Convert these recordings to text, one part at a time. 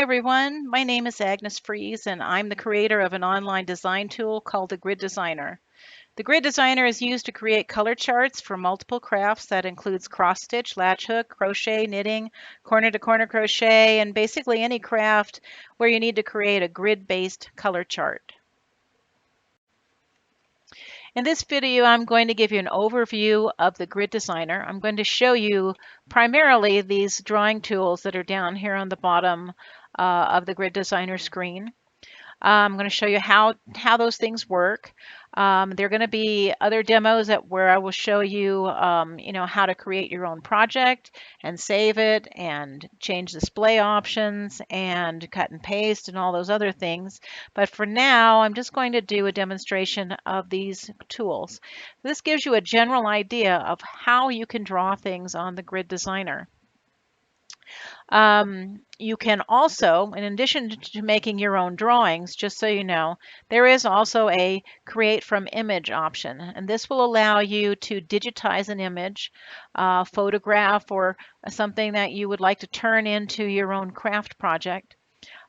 everyone, my name is Agnes Fries and I'm the creator of an online design tool called the Grid Designer. The Grid Designer is used to create color charts for multiple crafts that includes cross stitch, latch hook, crochet, knitting, corner to corner crochet, and basically any craft where you need to create a grid-based color chart. In this video, I'm going to give you an overview of the Grid Designer. I'm going to show you primarily these drawing tools that are down here on the bottom of the Grid Designer screen. I'm going to show you how those things work. There are going to be other demos where I will show you, how to create your own project and save it and change display options and cut and paste and all those other things. But for now, I'm just going to do a demonstration of these tools. This gives you a general idea of how you can draw things on the Grid Designer. You can also, in addition to making your own drawings, just so you know, there is also a create from image option, and this will allow you to digitize an image, photograph, or something that you would like to turn into your own craft project,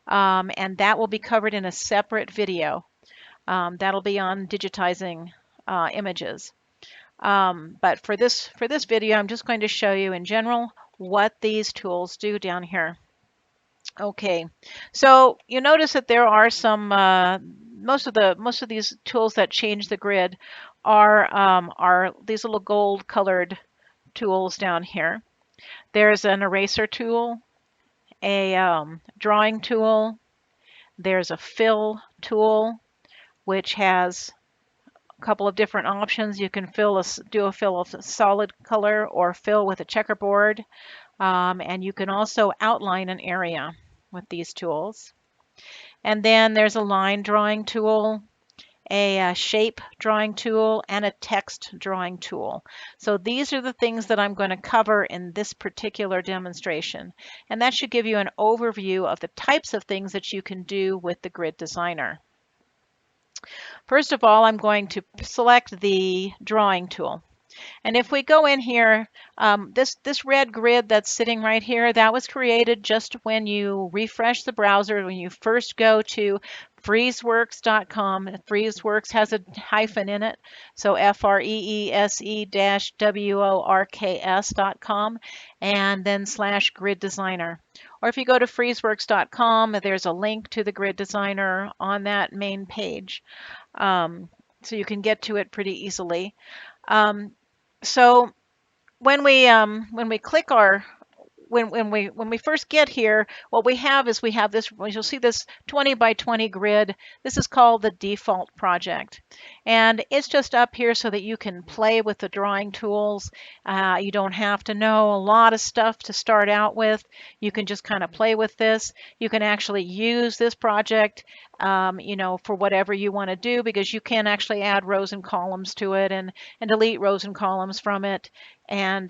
and that will be covered in a separate video. That'll be on digitizing images. But for this video, I'm just going to show you in general what these tools do down here. Okay, so you notice that there are some most of these tools that change the grid are these little gold colored tools down here. There's an eraser tool, a drawing tool, there's a fill tool, which has a couple of different options. You can do a fill of solid color or fill with a checkerboard. And you can also outline an area with these tools. And then there's a line drawing tool, a shape drawing tool, and a text drawing tool. So these are the things that I'm going to cover in this particular demonstration. And that should give you an overview of the types of things that you can do with the Grid Designer. First of all, I'm going to select the drawing tool. And if we go in here, this red grid that's sitting right here, that was created just when you refresh the browser, when you first go to freezeworks.com. Freezeworks has a hyphen in it, so freeze-works.com, and then /grid designer. Or if you go to freezeworks.com, there's a link to the Grid Designer on that main page, so you can get to it pretty easily. So when we click when we first get here, what we have is this, you'll see this 20 by 20 grid. This is called the default project. And it's just up here so that you can play with the drawing tools. You don't have to know a lot of stuff to start out with. You can just kind of play with this. You can actually use this project for whatever you want to do, because you can actually add rows and columns to it and delete rows and columns from it, and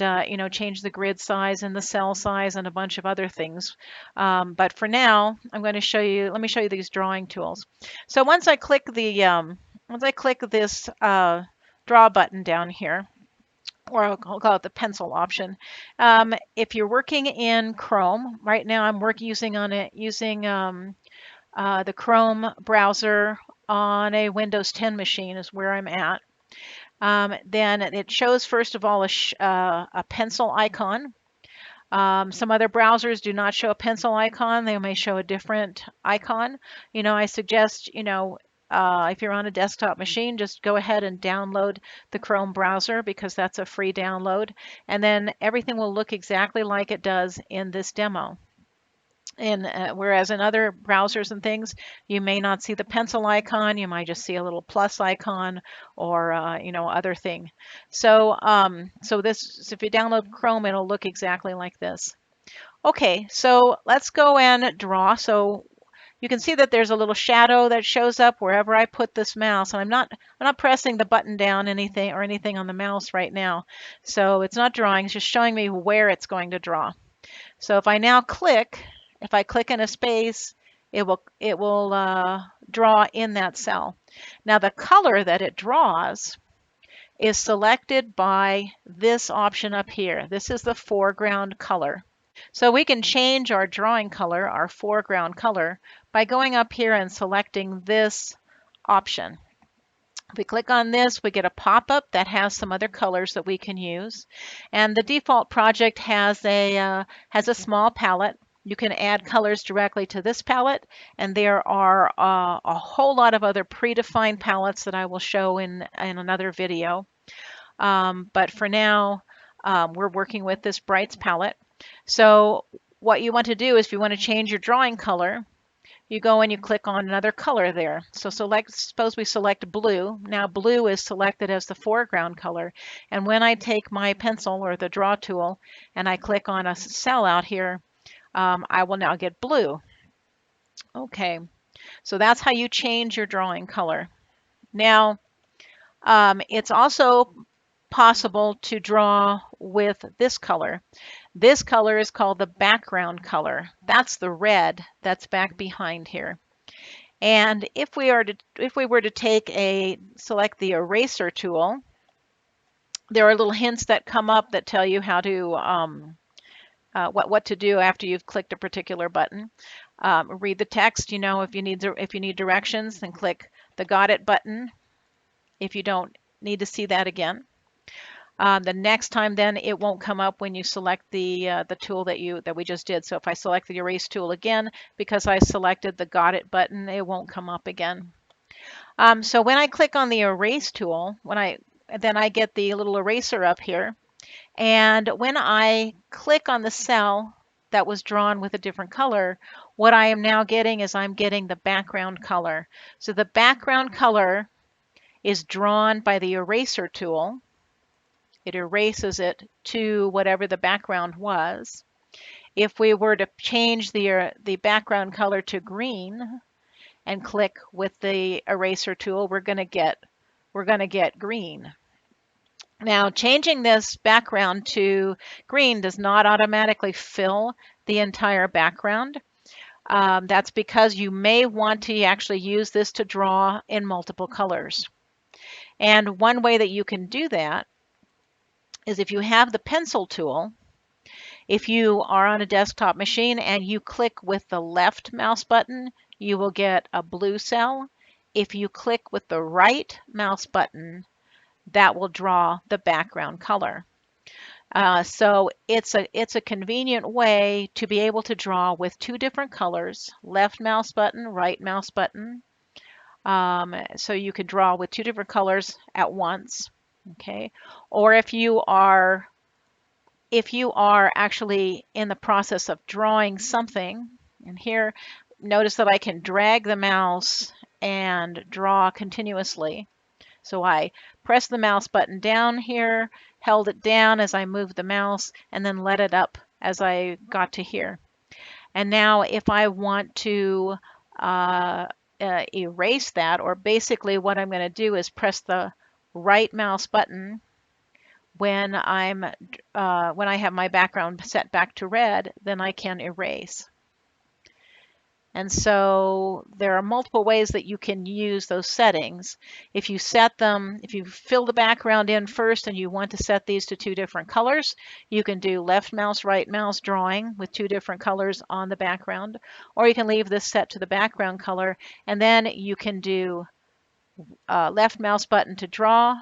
change the grid size and the cell size and a bunch of other things. But for now, I'm going to show you. Let me show you these drawing tools. So once I click this draw button down here, or I'll call it the pencil option. If you're working in Chrome, right now I'm using the Chrome browser on a Windows 10 machine is where I'm at. Then it shows, first of all, a pencil icon. Some other browsers do not show a pencil icon. They may show a different icon. I suggest, if you're on a desktop machine, just go ahead and download the Chrome browser, because that's a free download. And then everything will look exactly like it does in this demo. Whereas in other browsers and things, you may not see the pencil icon. You might just see a little plus icon or other thing. So so if you download Chrome, it'll look exactly like this. Okay, so let's go and draw. So you can see that there's a little shadow that shows up wherever I put this mouse, and I'm not pressing the button down anything on the mouse right now. So it's not drawing, it's just showing me where it's going to draw. So if I now click, if I click in a space, it will draw in that cell. Now the color that it draws is selected by this option up here. This is the foreground color. So we can change our drawing color, our foreground color, by going up here and selecting this option. If we click on this, we get a pop-up that has some other colors that we can use. And the default project has a small palette. You can add colors directly to this palette, and there are a whole lot of other predefined palettes that I will show in another video. But for now, we're working with this Brights palette. So what you want to do is if you want to change your drawing color, you go and you click on another color there. So suppose we select blue. Now blue is selected as the foreground color. And when I take my pencil or the draw tool and I click on a cell out here, I will now get blue. Okay, so that's how you change your drawing color. Now, it's also possible to draw with this color. This color is called the background color. That's the red that's back behind here. And if we were to select the eraser tool, there are little hints that come up that tell you how to what to do after you've clicked a particular button. Read the text. You know, if you need directions, then click the Got It button. If you don't need to see that again. The next time, then it won't come up when you select the tool that we just did. So if I select the erase tool again, because I selected the Got It button, it won't come up again. So when I click on the erase tool, then I get the little eraser up here, and when I click on the cell that was drawn with a different color, what I am now getting is I'm getting the background color. So the background color is drawn by the eraser tool. It erases it to whatever the background was. If we were to change the background color to green and click with the eraser tool, we're going to get green. Now, changing this background to green does not automatically fill the entire background. That's because you may want to actually use this to draw in multiple colors. And one way that you can do that is if you have the pencil tool, if you are on a desktop machine and you click with the left mouse button, you will get a blue cell. If you click with the right mouse button, that will draw the background color. So it's a convenient way to be able to draw with two different colors, left mouse button, right mouse button. So you could draw with two different colors at once. Okay, or if you are actually in the process of drawing something, and here notice that I can drag the mouse and draw continuously. So I press the mouse button down here, held it down as I moved the mouse, and then let it up as I got to here. And now if I want to erase that, or basically what I'm going to do is press the right mouse button when I have my background set back to red, then I can erase. And so there are multiple ways that you can use those settings. If you fill the background in first and you want to set these to two different colors, you can do left mouse, right mouse drawing with two different colors on the background, or you can leave this set to the background color, and then you can do left mouse button to draw,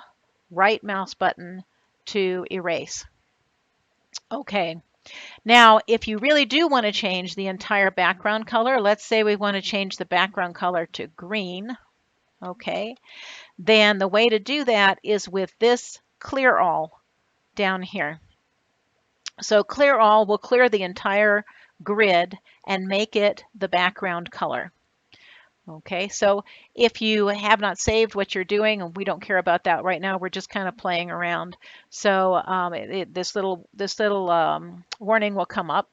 right mouse button to erase. Okay. Now, if you really do want to change the entire background color, let's say we want to change the background color to green, okay, then the way to do that is with this clear all down here. So clear all will clear the entire grid and make it the background color. Okay, so if you have not saved what you're doing, and we don't care about that right now, we're just kind of playing around. So this little warning will come up,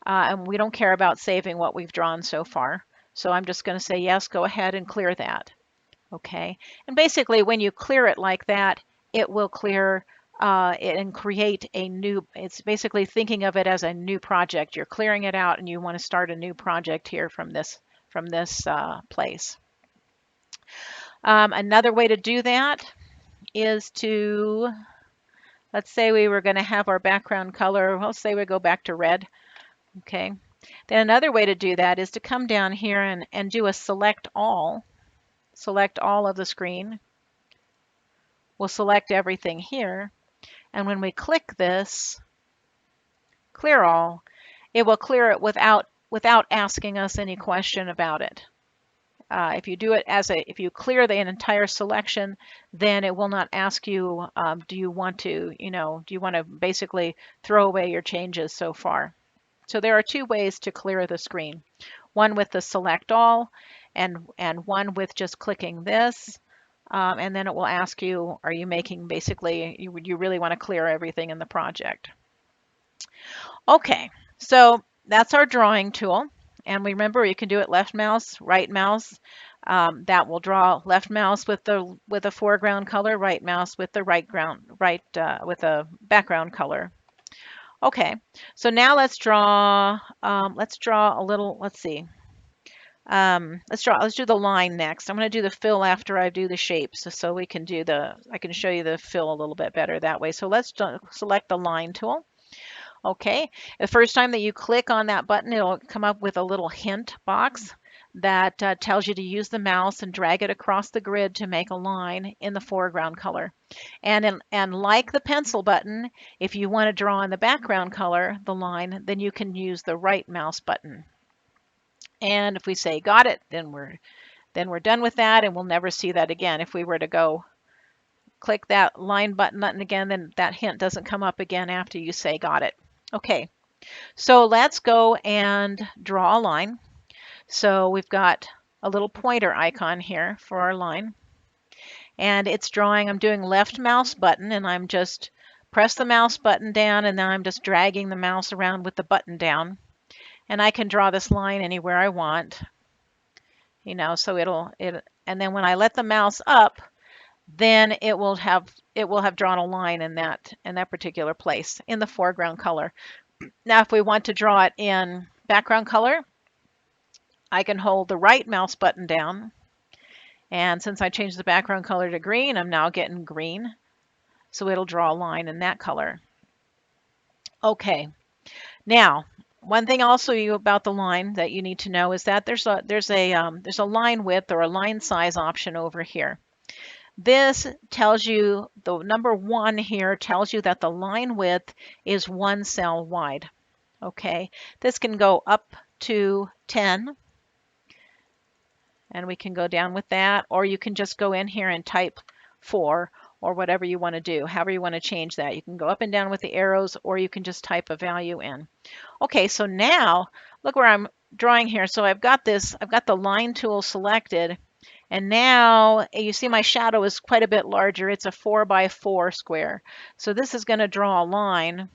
and we don't care about saving what we've drawn so far. So I'm just going to say yes, go ahead and clear that. Okay, and basically when you clear it like that, it will clear it and create a new. It's basically thinking of it as a new project. You're clearing it out, and you want to start a new project here from this place. Another way to do that is to, let's say we were going to have our background color, let's say we go back to red. Okay. Then another way to do that is to come down here and do a select all. Select all of the screen. We'll select everything here. And when we click this, clear all, it will clear it without asking us any question about it. If you do it if you clear the entire selection, then it will not ask you, do you want to, do you want to basically throw away your changes so far? So there are two ways to clear the screen. One with the select all and one with just clicking this. And then it will ask you, are you making basically, you really want to clear everything in the project. Okay, so that's our drawing tool. And remember, you can do it left mouse, right mouse. That will draw left mouse with the foreground color, right mouse with the with the background color. Okay, so now let's draw a little, let's see. Let's do the line next. I'm going to do the fill after I do the shapes, so we can do I can show you the fill a little bit better that way. So let's select the line tool. Okay, the first time that you click on that button, it'll come up with a little hint box that tells you to use the mouse and drag it across the grid to make a line in the foreground color. And like the pencil button, if you want to draw in the background color, the line, then you can use the right mouse button. And if we say got it, then we're done with that, and we'll never see that again. If we were to go click that line button again, then that hint doesn't come up again after you say got it. Okay, so let's go and draw a line. So we've got a little pointer icon here for our line. And it's drawing, I'm doing left mouse button, and I'm just press the mouse button down, and then I'm just dragging the mouse around with the button down. And I can draw this line anywhere I want. So and then when I let the mouse up, then it will have drawn a line in that particular place in the foreground color. Now, if we want to draw it in background color, I can hold the right mouse button down. And since I changed the background color to green, I'm now getting green. So it'll draw a line in that color. Okay. Now, one thing also about the line that you need to know is that there's a line width or a line size option over here. This tells you, the number 1 here tells you that the line width is 1 cell wide. Okay, this can go up to 10, and we can go down with that, or you can just go in here and type 4 or whatever you want to do, however you want to change that. You can go up and down with the arrows, or you can just type a value in. Okay, so now look where I'm drawing here. So I've got the line tool selected, and now you see my shadow is quite a bit larger. It's a 4 by 4 square. So this is going to draw a line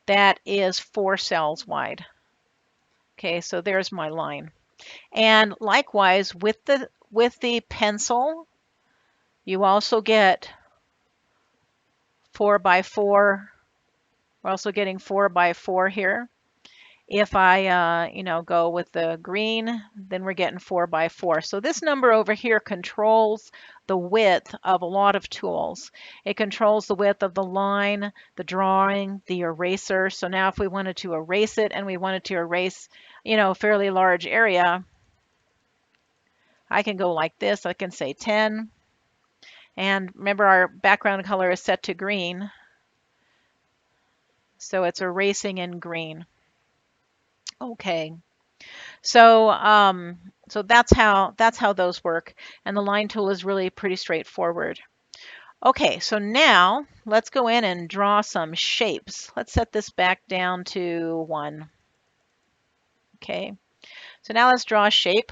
that is 4 cells wide. Okay, so there's my line. And likewise with the pencil, you also get 4 by 4. We're also getting 4 by 4 here. If I, go with the green, then we're getting 4 by 4. So this number over here controls the width of a lot of tools. It controls the width of the line, the drawing, the eraser. So now if we wanted to erase it and we wanted to erase, a fairly large area, I can go like this. I can say 10. And remember, our background color is set to green. So it's erasing in green. Okay, so so that's how those work, and the line tool is really pretty straightforward. Okay, so now let's go in and draw some shapes. Let's set this back down to 1. Okay, so now let's draw a shape.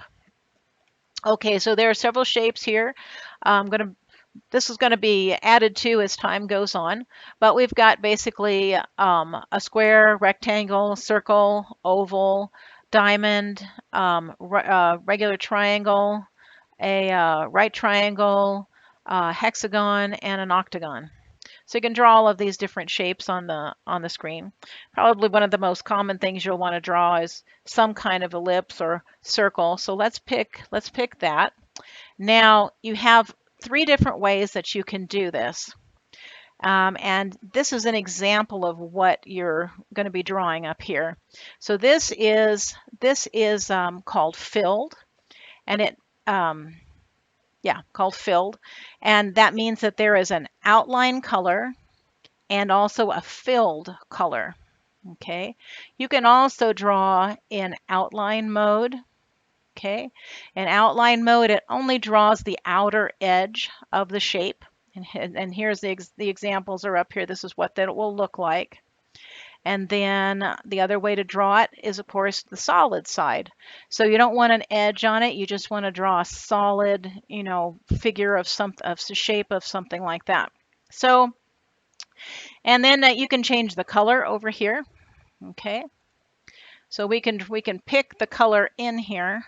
Okay, so there are several shapes here. This is going to be added to as time goes on, but we've got basically a square, rectangle, circle, oval, diamond, regular triangle, a right triangle, hexagon, and an octagon. So you can draw all of these different shapes on the screen. Probably one of the most common things you'll want to draw is some kind of ellipse or circle. So let's pick that. Now you have 3 different ways that you can do this. And this is an example of what you're going to be drawing up here. So this is called filled, and um, called filled, and that means that there is an outline color and also a filled color. Okay, you can also draw in outline mode. Okay, in outline mode, it only draws the outer edge of the shape. And here's the examples are up here. This is what that will look like. And then the other way to draw it is, of course, the solid side. So you don't want an edge on it. You just want to draw a solid, figure of the shape of something like that. So, and then you can change the color over here. Okay. So we can pick the color in here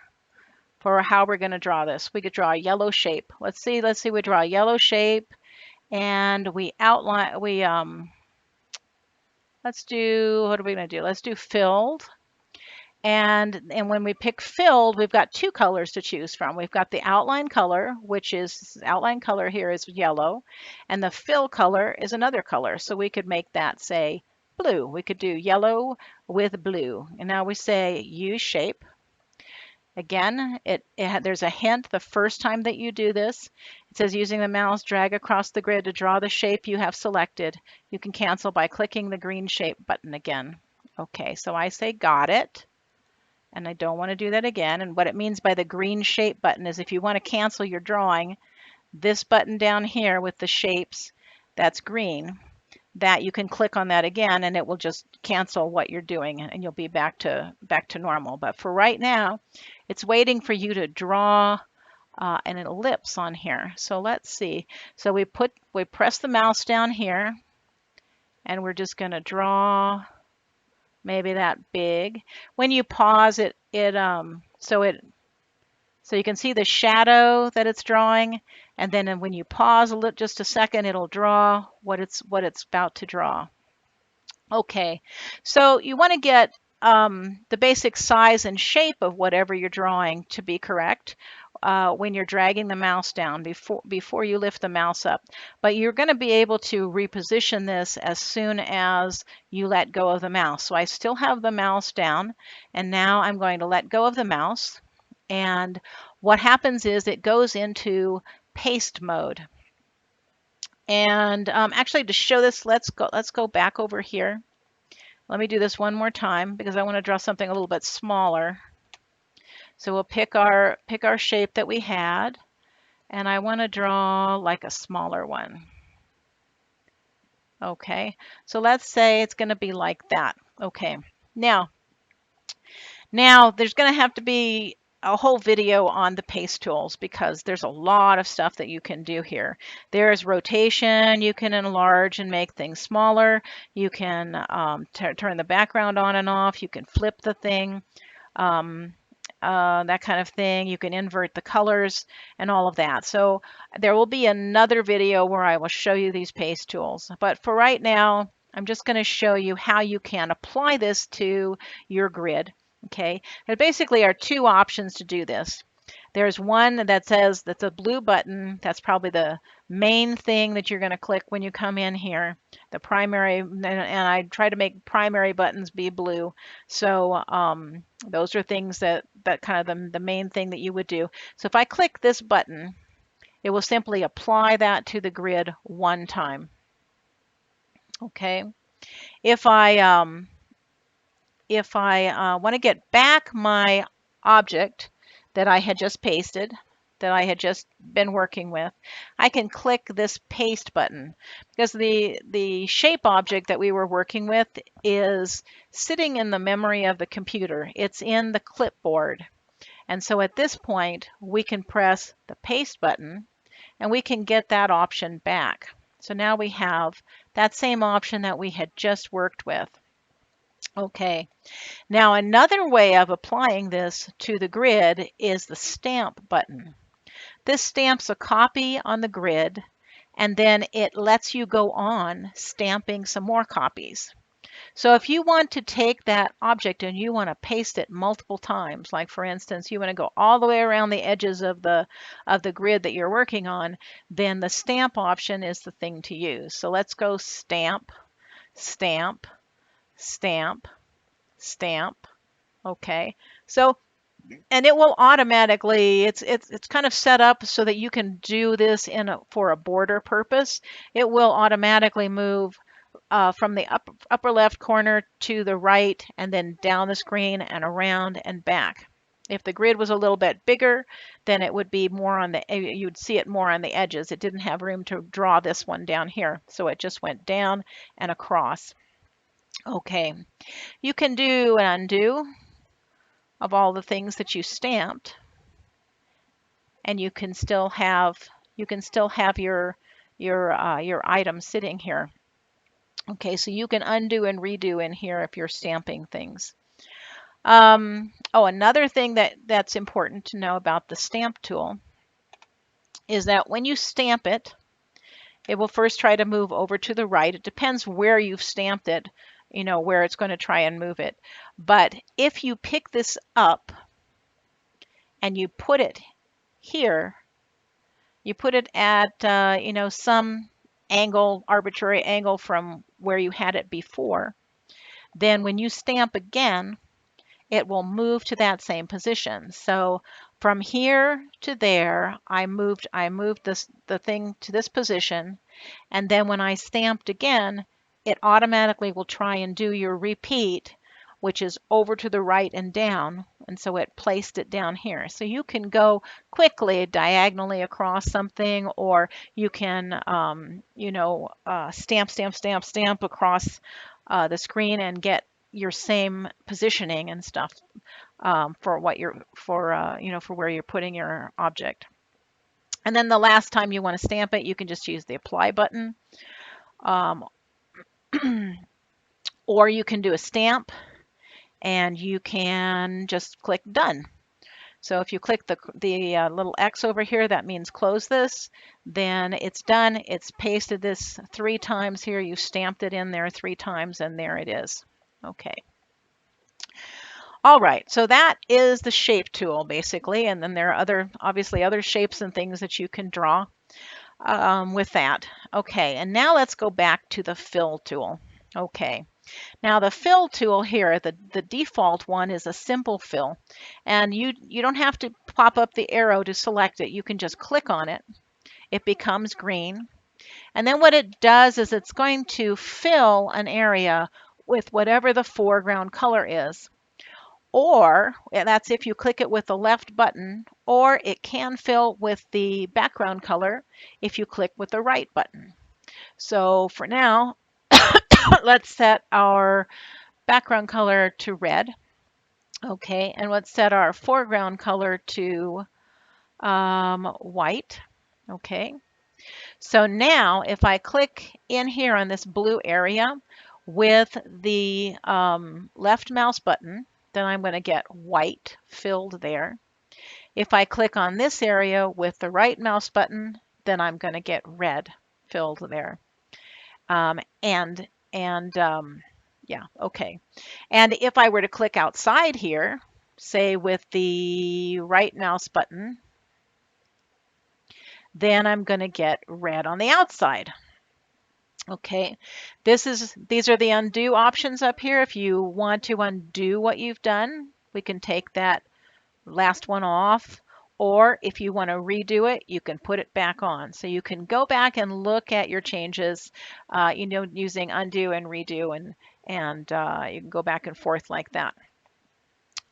for how we're going to draw this. We could draw a yellow shape. Let's see, we draw a yellow shape and we outline, let's do, what are we going to do? Let's do filled. And when we pick filled, we've got two colors to choose from. We've got the outline color, which is, outline color here is yellow, and the fill color is another color. So we could make that say blue. We could do yellow with blue. And now we say use shape. Again, there's a hint the first time that you do this. It says using the mouse, drag across the grid to draw the shape you have selected. You can cancel by clicking the green shape button again. Okay, so I say got it. And I don't want to do that again. And what it means by the green shape button is if you want to cancel your drawing, this button down here with the shapes, that's green, that you can click on that again and it will just cancel what you're doing and you'll be back to normal. But for right now, it's waiting for you to draw an ellipse on here. So let's see. So we press the mouse down here and we're just going to draw maybe that big. When you pause it, so you can see the shadow that it's drawing, and then when you pause just a second, it'll draw what it's about to draw. Okay, so you want to get the basic size and shape of whatever you're drawing to be correct when you're dragging the mouse down before you lift the mouse up. But you're going to be able to reposition this as soon as you let go of the mouse. So I still have the mouse down, and now I'm going to let go of the mouse. And what happens is it goes into paste mode. And actually, to show this, let's go back over here. Let me do this one more time because I want to draw something a little bit smaller. So we'll pick our shape that we had, and I want to draw like a smaller one. Okay, so let's say it's going to be like that. Okay, now there's going to have to be a whole video on the paste tools because there's a lot of stuff that you can do here. There's rotation, you can enlarge and make things smaller. You can turn the background on and off. You can flip the thing, that kind of thing. You can invert the colors and all of that. So there will be another video where I will show you these paste tools. But for right now, I'm just going to show you how you can apply this to your grid. Okay, there basically are two options to do this. There's one that says that's a blue button. That's probably the main thing that you're going to click when you come in here. The primary, and I try to make primary buttons be blue. So those are things that kind of the main thing that you would do. So if I click this button, it will simply apply that to the grid one time. Okay, if I want to get back my object that I had just pasted, that I had just been working with, I can click this paste button because the shape object that we were working with is sitting in the memory of the computer. It's in the clipboard. And so at this point, we can press the paste button and we can get that option back. So now we have that same option that we had just worked with. Okay, now another way of applying this to the grid is the stamp button. This stamps a copy on the grid and then it lets you go on stamping some more copies. So if you want to take that object and you want to paste it multiple times, like for instance, you want to go all the way around the edges of the grid that you're working on, then the stamp option is the thing to use. So let's go stamp, stamp, stamp, stamp. Okay. So and it will automatically it's kind of set up so that you can do this for a border purpose. It will automatically move from the upper left corner to the right and then down the screen and around and back. If the grid was a little bit bigger, then it would be more on the, you'd see it more on the edges. It didn't have room to draw this one down here, so it just went down and across. Okay, you can do an undo of all the things that you stamped, and you can still have your item sitting here. Okay, so you can undo and redo in here if you're stamping things. Oh, another thing that's important to know about the stamp tool is that when you stamp it, it will first try to move over to the right. It depends where you've stamped it, you know, where it's going to try and move it. But if you pick this up and you put it here, you put it at, you know, some angle, arbitrary angle from where you had it before, then when you stamp again, it will move to that same position. So from here to there, I moved the thing to this position, and then when I stamped again, it automatically will try and do your repeat, which is over to the right and down, and so it placed it down here. So you can go quickly diagonally across something, or you can, you know, stamp, stamp, stamp, stamp across the screen and get your same positioning and stuff for what you're for you know, for where you're putting your object. And then the last time you want to stamp it, you can just use the apply button, um, or you can do a stamp and you can just click done. So if you click the little X over here, that means close this, then it's done. It's pasted this 3 times here. You stamped it in there 3 times and there it is. Okay. All right, so that is the shape tool basically, and then there are obviously other shapes and things that you can draw with that. Okay, and now let's go back to the fill tool. Okay, now the fill tool here, the default one is a simple fill, and you don't have to pop up the arrow to select it. You can just click on it. It becomes green, and then what it does is it's going to fill an area with whatever the foreground color is. Or that's if you click it with the left button, or it can fill with the background color if you click with the right button. So for now, let's set our background color to red. Okay, and let's set our foreground color to white. Okay, so now if I click in here on this blue area with the left mouse button, then I'm going to get white filled there. If I click on this area with the right mouse button, then I'm going to get red filled there. Um, and yeah, okay. And if I were to click outside here, say with the right mouse button, then I'm going to get red on the outside. Okay, these are the undo options up here. If you want to undo what you've done, we can take that last one off, or if you want to redo it, you can put it back on. So you can go back and look at your changes, you know, using undo and redo, and you can go back and forth like that.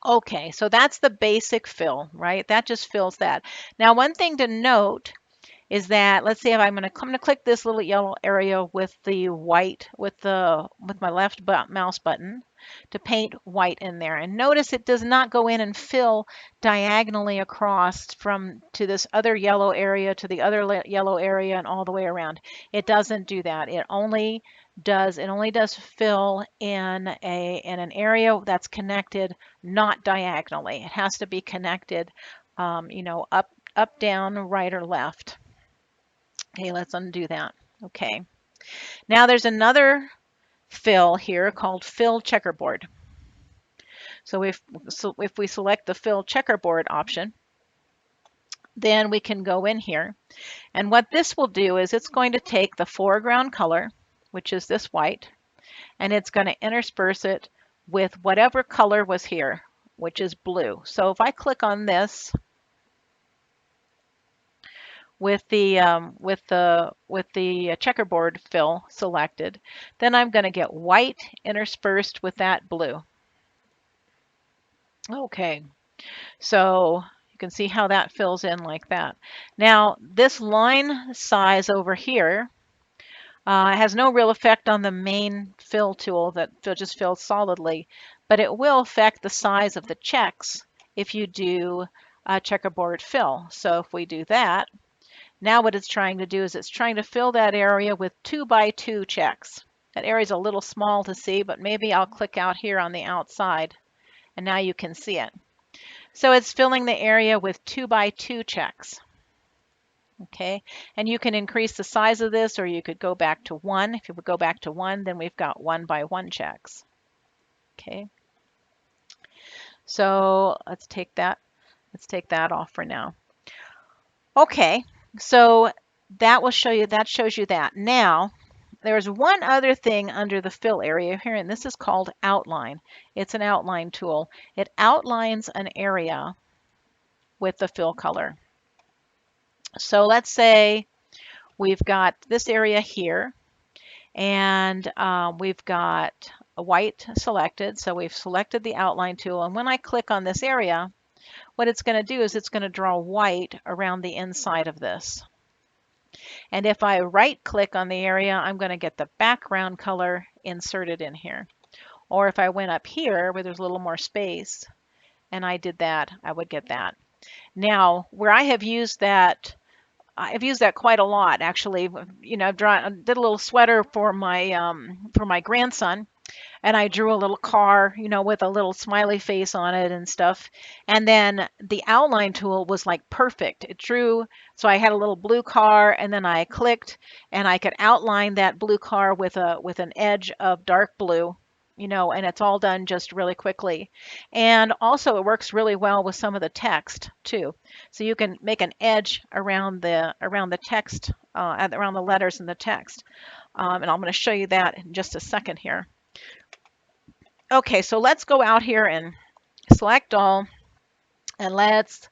Okay, so that's the basic fill, right? That just fills that. Now, one thing to note is that, let's say if I'm going to click this little yellow area with the white with my left mouse button to paint white in there, and notice it does not go in and fill diagonally across from to this other yellow area to the other yellow area and all the way around. It doesn't do that. It only does fill in an area that's connected, not diagonally. It has to be connected, you know, up, down, right, or left. Okay, let's undo that. Okay. Now there's another fill here called Fill Checkerboard. So if we select the Fill Checkerboard option, then we can go in here. And what this will do is it's going to take the foreground color, which is this white, and it's going to intersperse it with whatever color was here, which is blue. So if I click on this with the checkerboard fill selected, then I'm going to get white interspersed with that blue. Okay, so you can see how that fills in like that. Now this line size over here has no real effect on the main fill tool that just fills solidly, but it will affect the size of the checks if you do a checkerboard fill. So if we do that, now what it's trying to do is it's trying to fill that area with 2 by 2 checks. That area is a little small to see, but maybe I'll click out here on the outside and now you can see it. So it's filling the area with 2 by 2 checks. Okay, and you can increase the size of this, or you could go back to 1. If you would go back to 1, then we've got 1 by 1 checks. Okay, so let's take that off for now. Okay, so that will show you, that shows you that. Now there's one other thing under the fill area here, and this is called outline. It's an outline tool. It outlines an area with the fill color. So let's say we've got this area here, and we've got a white selected. So we've selected the outline tool, and when I click on this area, what it's going to do is it's going to draw white around the inside of this. And if I right click on the area, I'm going to get the background color inserted in here. Or if I went up here where there's a little more space and I did that, I would get that. Now, where I have used that, I've used that quite a lot, actually. You know, I did a little sweater for my grandson, and I drew a little car, you know, with a little smiley face on it and stuff. And then the outline tool was like perfect. It drew, so I had a little blue car, and then I clicked, and I could outline that blue car with an edge of dark blue. You know, and it's all done just really quickly. And also it works really well with some of the text too. So you can make an edge around the text, around the letters in the text. And I'm going to show you that in just a second here. Okay, so let's go out here and select all, and let's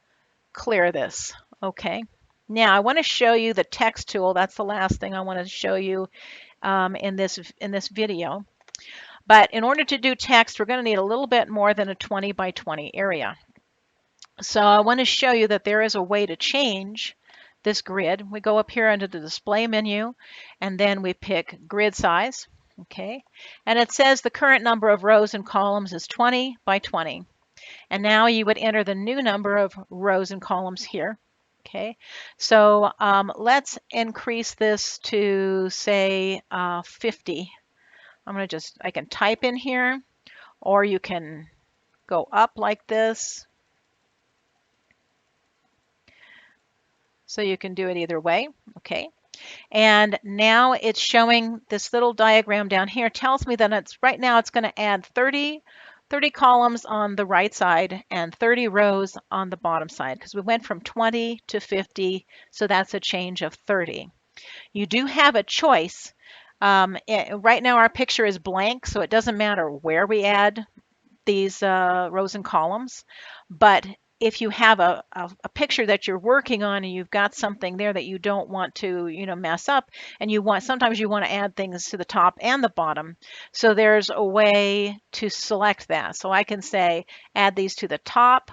clear this. Okay, now I want to show you the text tool. That's the last thing I want to show you in this video. But in order to do text, we're going to need a little bit more than a 20 by 20 area. So I want to show you that there is a way to change this grid. We go up here under the display menu, and then we pick grid size. Okay, and it says the current number of rows and columns is 20 by 20. And now you would enter the new number of rows and columns here. Okay, so let's increase this to say 50. I can type in here, or you can go up like this. So you can do it either way, okay? And now it's showing this little diagram down here, tells me that right now it's going to add 30 columns on the right side and 30 rows on the bottom side, because we went from 20 to 50, so that's a change of 30. You do have a choice. Right now our picture is blank, so it doesn't matter where we add these rows and columns. But if you have a picture that you're working on and you've got something there that you don't want to, you know, mess up, and sometimes you want to add things to the top and the bottom. So there's a way to select that. So I can say add these to the top,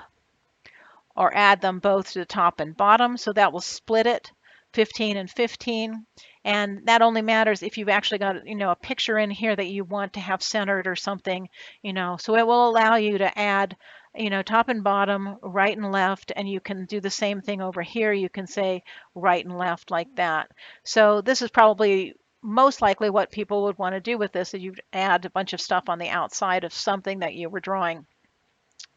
or add them both to the top and bottom. So that will split it 15 and 15. And that only matters if you've actually got, you know, a picture in here that you want to have centered or something, you know. So it will allow you to add, you know, top and bottom, right and left, and you can do the same thing over here. You can say right and left like that. So this is probably most likely what people would want to do with this, is you add a bunch of stuff on the outside of something that you were drawing.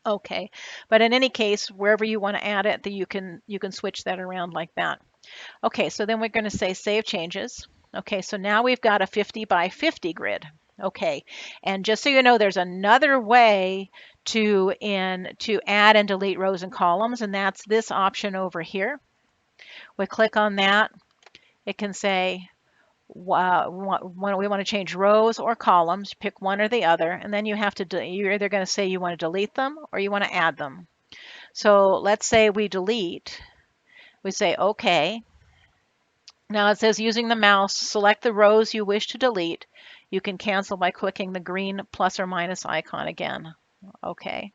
Okay, but in any case, wherever you want to add it, you can switch that around like that. Okay, so then we're going to say Save Changes. Okay, so now we've got a 50 by 50 grid. Okay, and just so you know, there's another way to add and delete rows and columns, and that's this option over here. We click on that. It can say when we want to change rows or columns, pick one or the other, and then you have to you're either going to say you want to delete them or you want to add them. So let's say we delete. We say OK. Now it says using the mouse, select the rows you wish to delete. You can cancel by clicking the green plus or minus icon again. Okay,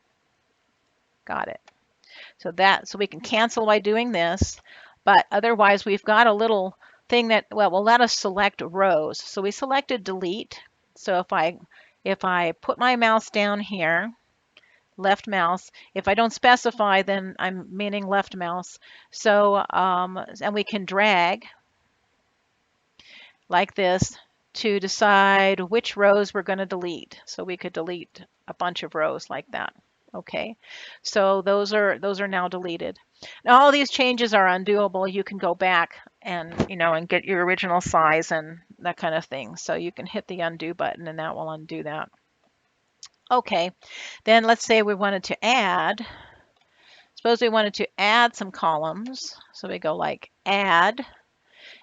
got it. So we can cancel by doing this, but otherwise we've got a little thing that, well, will let us select rows. So we selected delete. So if I put my mouse down here, left mouse, if I don't specify, then I'm meaning left mouse. So and we can drag like this to decide which rows we're going to delete. So we could delete a bunch of rows like that. Okay, so those are now deleted. Now all these changes are undoable. You can go back and and get your original size and that kind of thing. So you can hit the undo button and that will undo that. Okay, then let's say we wanted to add. Suppose we wanted to add some columns. So we go like add.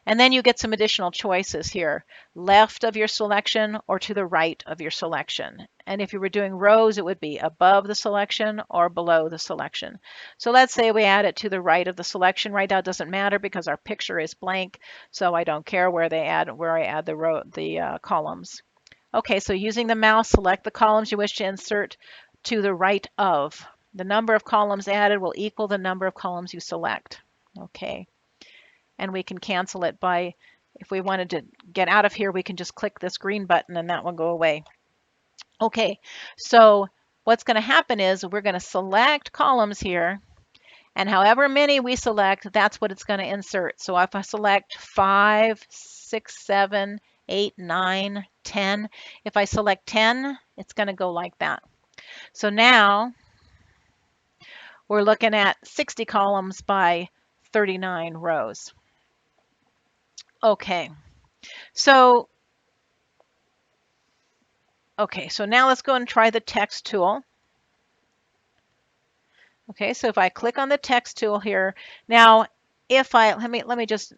And then you get some additional choices here, left of your selection or to the right of your selection. And if you were doing rows, it would be above the selection or below the selection. So let's say we add it to the right of the selection. Right now it doesn't matter because our picture is blank, so I don't care where I add the columns. Okay, so using the mouse, select the columns you wish to insert to the right of. The number of columns added will equal the number of columns you select. Okay. And we can cancel it by, if we wanted to get out of here, we can just click this green button and that will go away. Okay, so what's going to happen is we're going to select columns here, and however many we select, that's what it's going to insert. So if I select 5, 6, 7, 8, 9, 10, if I select 10, it's going to go like that. So now we're looking at 60 columns by 39 rows. Okay, so now let's go and try the text tool. Okay, so if I click on the text tool here, now if I let me just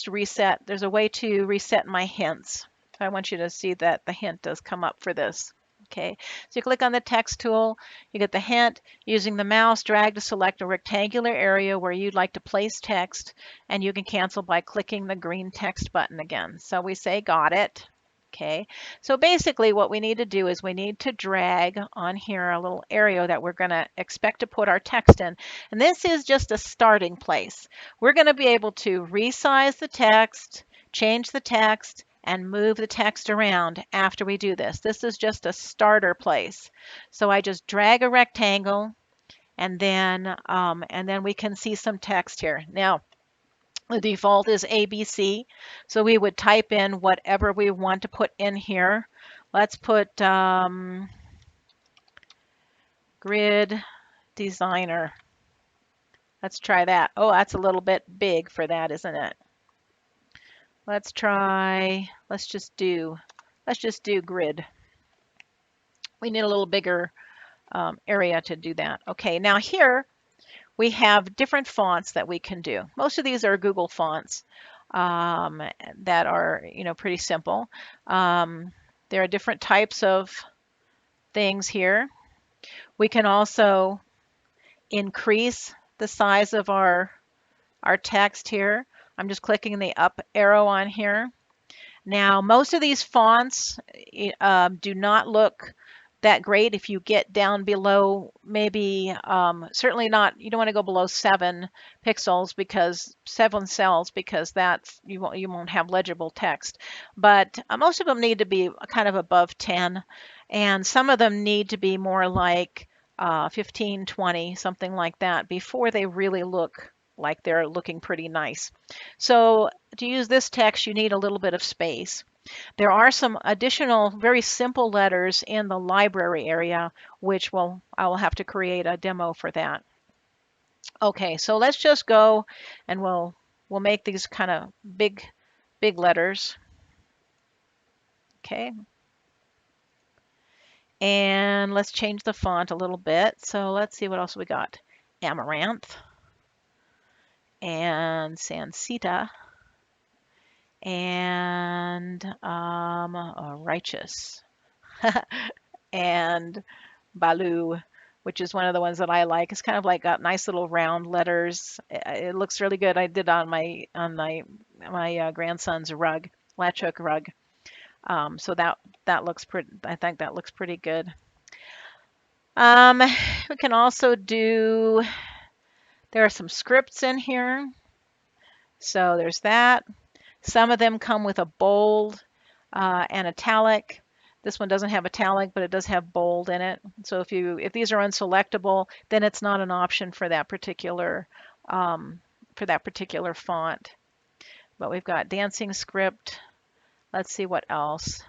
reset. There's a way to reset my hints. I want you to see that the hint does come up for this. Okay, so you click on the text tool, you get the hint. Using the mouse, drag to select a rectangular area where you'd like to place text, and you can cancel by clicking the green text button again. So we say got it. Okay, so basically what we need to do is we need to drag on here a little area that we're going to expect to put our text in. And this is just a starting place. We're going to be able to resize the text, change the text, and move the text around after we do this. This is just a starter place. So I just drag a rectangle and then we can see some text here. Now, the default is ABC, so we would type in whatever we want to put in here. Let's put grid designer. Let's try that. Oh, that's a little bit big for that, isn't it? Let's just do grid. We need a little bigger area to do that. Okay, now here we have different fonts that we can do. Most of these are Google fonts that are, pretty simple. There are different types of things here. We can also increase the size of our text here. I'm just clicking the up arrow on here. Now, most of these fonts do not look that great if you get down below maybe certainly not, you don't want to go below 7 pixels because 7 cells, because that's you won't have legible text. But most of them need to be kind of above 10, and some of them need to be more like 15, 20, something like that, before they really look like they're looking pretty nice. So to use this text, you need a little bit of space. There are some additional very simple letters in the library area, which I will have to create a demo for that. Okay, so let's just go and we'll make these kind of big letters. Okay. And let's change the font a little bit. So let's see what else we got. Amaranth and Sansita and Righteous and Baloo, which is one of the ones that I like. It's kind of like got nice little round letters. It looks really good. I did on my grandson's rug, latch hook rug. So that looks pretty. I think that looks pretty good. Um, we can also do. There are some scripts in here. So there's that. Some of them come with a bold and italic. This one doesn't have italic, but it does have bold in it. So if these are unselectable, then it's not an option for that particular font. But we've got dancing script. Let's see what else.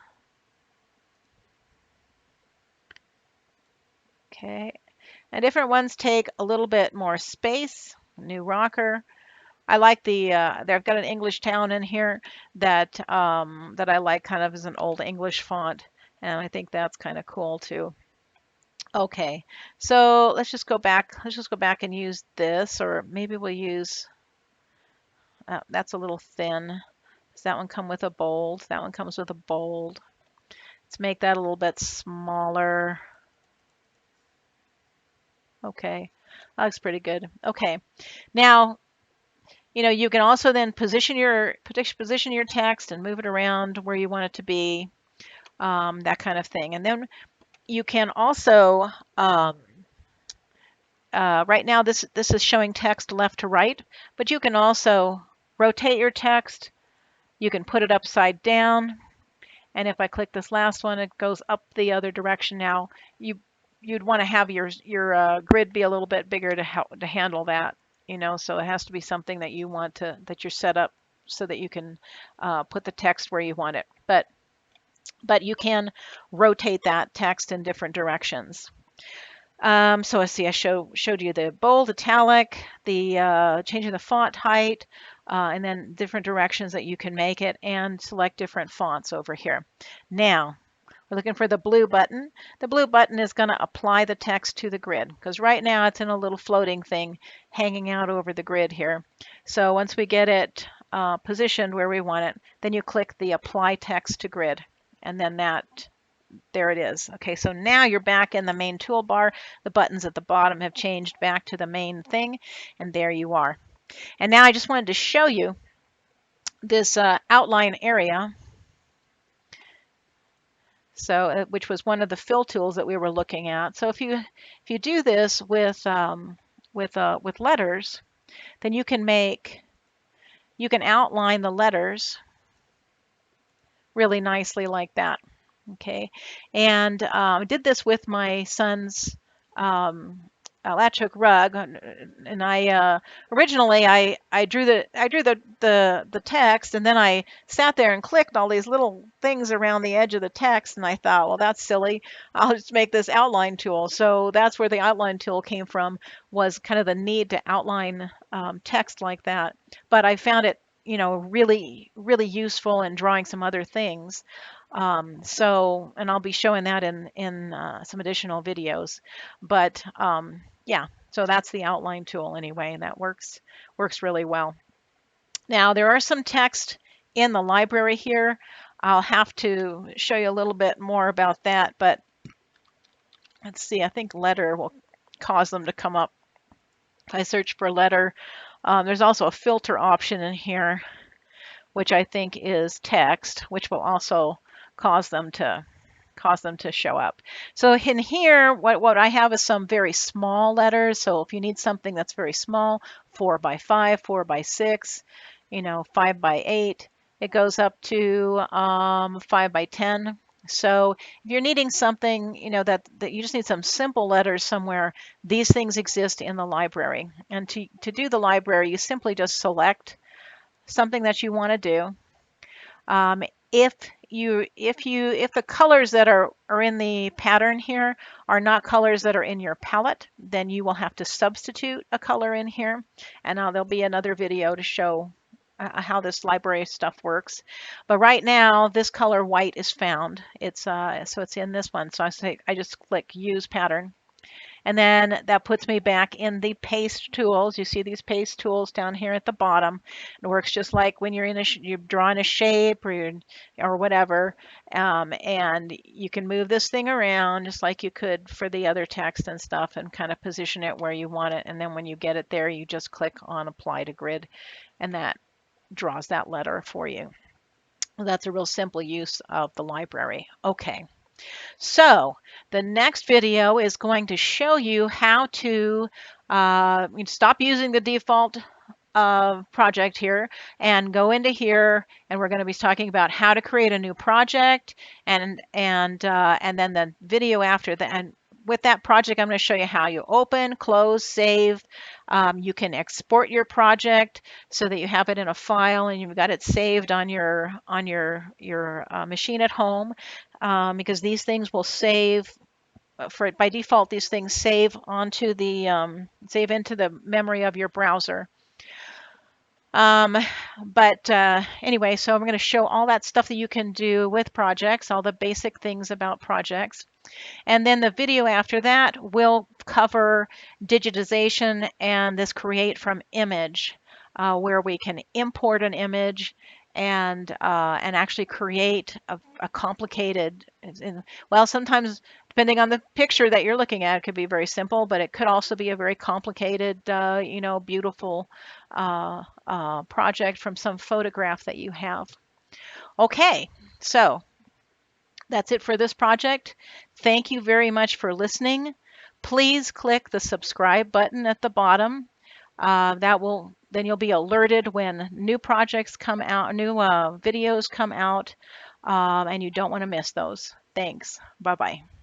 Okay, and different ones take a little bit more space. New rocker. I like they've got an English town in here that that I like kind of as an old English font, and I think that's kind of cool too. Okay, so let's just go back. Let's just go back and use this, or maybe we'll use that's a little thin. Does that one come with a bold? That one comes with a bold. Let's make that a little bit smaller. Okay, that looks pretty good. Okay, now you can also then position your text and move it around where you want it to be, that kind of thing. And then you can also, right now this is showing text left to right, but you can also rotate your text. You can put it upside down. And if I click this last one, it goes up the other direction. Now you'd want to have your grid be a little bit bigger to handle that. So it has to be something that you want that you're set up so that you can put the text where you want it. But you can rotate that text in different directions. So let's see, I showed you the bold, italic, the changing the font height, and then different directions that you can make it, and select different fonts over here. Now, we're looking for the blue button. The blue button is going to apply the text to the grid, because right now it's in a little floating thing hanging out over the grid here. So once we get it positioned where we want it, then you click the apply text to grid, and then there it is. Okay, so now you're back in the main toolbar. The buttons at the bottom have changed back to the main thing, and there you are. And now I just wanted to show you this outline area. So, which was one of the fill tools that we were looking at. So if you do this with letters, then you can outline the letters really nicely like that. Okay, and I did this with my son's latch hook rug, and I originally I drew the text, and then I sat there and clicked all these little things around the edge of the text, and I thought, well, that's silly. I'll just make this outline tool. So that's where the outline tool came from, was kind of the need to outline text like that. But I found it really useful in drawing some other things. And I'll be showing that in some additional videos. But yeah, so that's the outline tool anyway, and that works really well. Now there are some text in the library here. I'll have to show you a little bit more about that, but let's see, I think letter will cause them to come up. If I search for letter, there's also a filter option in here, which I think is text, which will also cause them to show up. So in here, what I have is some very small letters. So if you need something that's very small, 4 by 5, 4 by 6, 5 by 8, it goes up to 5 by 10. So if you're needing something, that you just need some simple letters somewhere, these things exist in the library. And to do the library, you simply just select something that you want to do. If the colors that are in the pattern here are not colors that are in your palette, then you will have to substitute a color in here. And now there'll be another video to show how this library stuff works. But right now, this color white is found. It's so it's in this one. So I just click Use Pattern. And then that puts me back in the paste tools. You see these paste tools down here at the bottom. It works just like when you're you're drawing a shape or whatever. And you can move this thing around just like you could for the other text and stuff and kind of position it where you want it. And then when you get it there, you just click on Apply to Grid, and that draws that letter for you. That's a real simple use of the library. Okay. So the next video is going to show you how to stop using the default project here and go into here, and we're going to be talking about how to create a new project, and then the video after that. And with that project, I'm going to show you how you open, close, save. You can export your project so that you have it in a file and you've got it saved on your machine at home, because these things will save by default. These things save onto the save into the memory of your browser. But anyway, so I'm going to show all that stuff that you can do with projects, all the basic things about projects. And then the video after that will cover digitization and this create from image, where we can import an image and actually create a complicated, well, sometimes depending on the picture that you're looking at, it could be very simple, but it could also be a very complicated, beautiful project from some photograph that you have. Okay, so that's it for this project. Thank you very much for listening. Please click the subscribe button at the bottom. Then you'll be alerted when new projects come out, new videos come out, and you don't want to miss those. Thanks. Bye-bye.